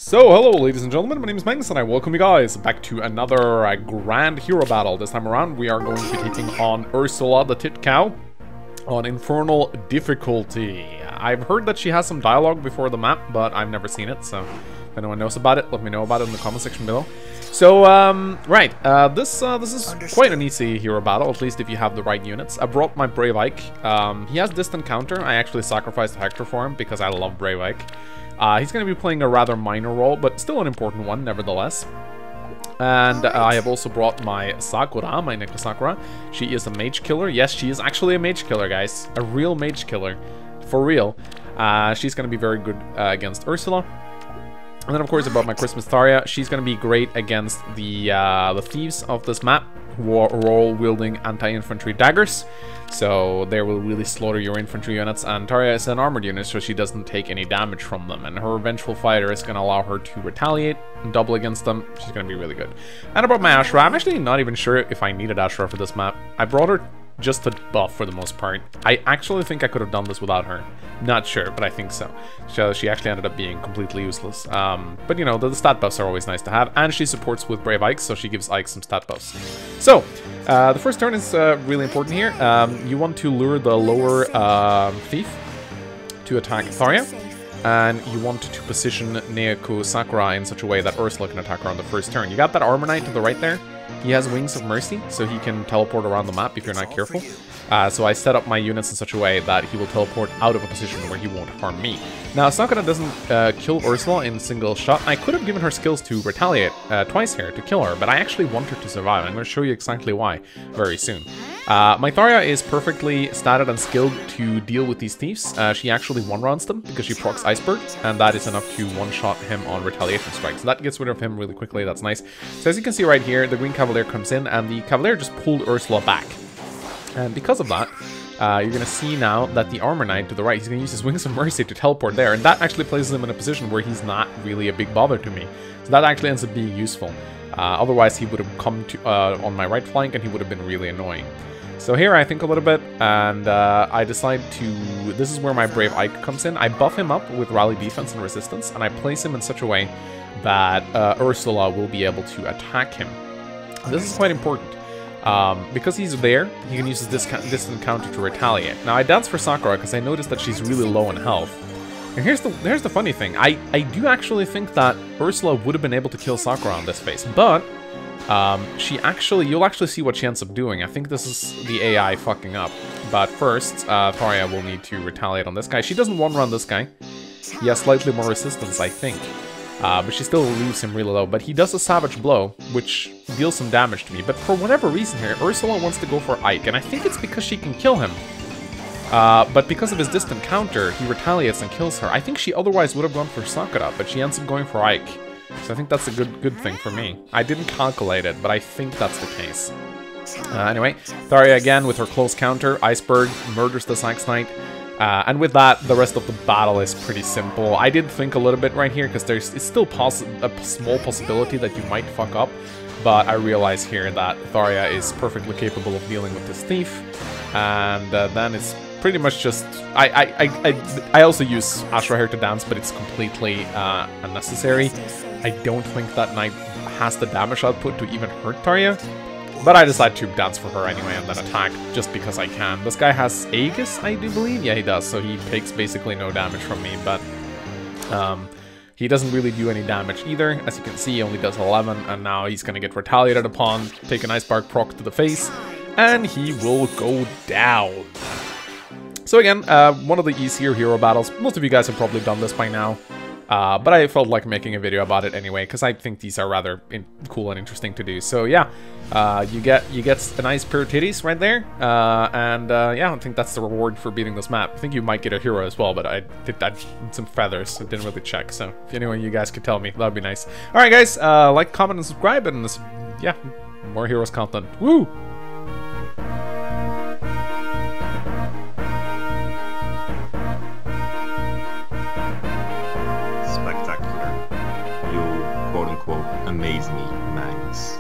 So, hello ladies and gentlemen, my name is Mangs and I welcome you guys back to another grand hero battle. This time around we are going to be taking on Ursula the Tit Cow on Infernal difficulty. I've heard that she has some dialogue before the map, but I've never seen it, so if anyone knows about it, let me know about it in the comment section below. So, this is quite an easy hero battle, at least if you have the right units. I brought my Brave Ike. He has distant counter. I actually sacrificed Hector for him because I love Brave Ike. He's going to be playing a rather minor role, but still an important one, nevertheless. And I have also brought my Sakura, my Neko Sakura. She is a mage killer. Yes, she is actually a mage killer, guys. A real mage killer. For real. She's going to be very good against Ursula. And then, of course, I brought my Christmas Tharia. She's going to be great against the thieves of this map, who are all wielding anti-infantry daggers. So they will really slaughter your infantry units, and Tharia is an armored unit, so she doesn't take any damage from them. And her Vengeful Fighter is going to allow her to retaliate and double against them. She's going to be really good. And I brought my Ashra. I'm actually not even sure if I needed Ashra for this map. I brought her just to buff for the most part. I actually think I could have done this without her. Not sure, but I think so. So she actually ended up being completely useless. But you know, the stat buffs are always nice to have, and she supports with Brave Ike, so she gives Ike some stat buffs. So, the first turn is really important here. You want to lure the lower thief to attack Tharia, and you want to position Neko Sakura in such a way that Ursula can attack her on the first turn. You got that Armor Knight to the right there? He has Wings of Mercy, so he can teleport around the map if you're not careful. So I set up my units in such a way that he will teleport out of a position where he won't harm me. Now, Sakura doesn't kill Ursula in a single shot. I could have given her skills to retaliate twice here to kill her, but I actually want her to survive. I'm going to show you exactly why very soon. My Tharia is perfectly statted and skilled to deal with these thieves. She actually one-rounds them because she procs Iceberg, and that is enough to one-shot him on retaliation strikes. So that gets rid of him really quickly. That's nice. So as you can see right here, the Green Cavalier comes in, and the Cavalier just pulled Ursula back. And because of that, you're going to see now that the Armor Knight to the right, he's going to use his Wings of Mercy to teleport there, and that actually places him in a position where he's not really a big bother to me. So that actually ends up being useful. Otherwise, he would have come to on my right flank, and he would have been really annoying. So here I think a little bit, and I decide to... This is where my Brave Ike comes in. I buff him up with Rally Defense and Resistance, and I place him in such a way that Ursula will be able to attack him. This is quite important. Because he's there, he can use his distant counter to retaliate. Now, I dance for Sakura because I noticed that she's really low in health. And here's the funny thing. I do actually think that Ursula would have been able to kill Sakura on this phase, but you'll actually see what she ends up doing. I think this is the AI fucking up. But first, Tharia will need to retaliate on this guy. She doesn't one-run this guy. He has slightly more resistance, I think. But she still leaves him really low. But he does a Savage Blow, which deals some damage to me. But for whatever reason here, Ursula wants to go for Ike. And I think it's because she can kill him. But because of his distant counter, he retaliates and kills her. I think she otherwise would have gone for Sakura, but she ends up going for Ike. So I think that's a good thing for me. I didn't calculate it, but I think that's the case. Anyway, Tharia again with her close counter. Iceberg murders the Sax Knight. And with that, the rest of the battle is pretty simple. I did think a little bit right here, because it's still a small possibility that you might fuck up. But I realize here that Tharia is perfectly capable of dealing with this thief. And then it's pretty much just... I also use Ashra here to dance, but it's completely unnecessary. I don't think that Knight has the damage output to even hurt Tharia. But I decide to dance for her anyway and then attack just because I can. This guy has Aegis, I do believe? Yeah, he does. So he takes basically no damage from me, but he doesn't really do any damage either. As you can see, he only does 11, and now he's going to get retaliated upon, take an Icebark proc to the face, and he will go down. So again, one of the easier hero battles. Most of you guys have probably done this by now. But I felt like making a video about it anyway, because I think these are rather cool and interesting to do. So yeah, you get a nice pair of titties right there, yeah, I think that's the reward for beating this map. I think you might get a hero as well, but I did that some feathers, so didn't really check. So if anyone of you guys could tell me, that'd be nice. All right, guys, like, comment, and subscribe, and yeah, more heroes content. Woo! Spectacular. You quote-unquote amaze me, Magnus.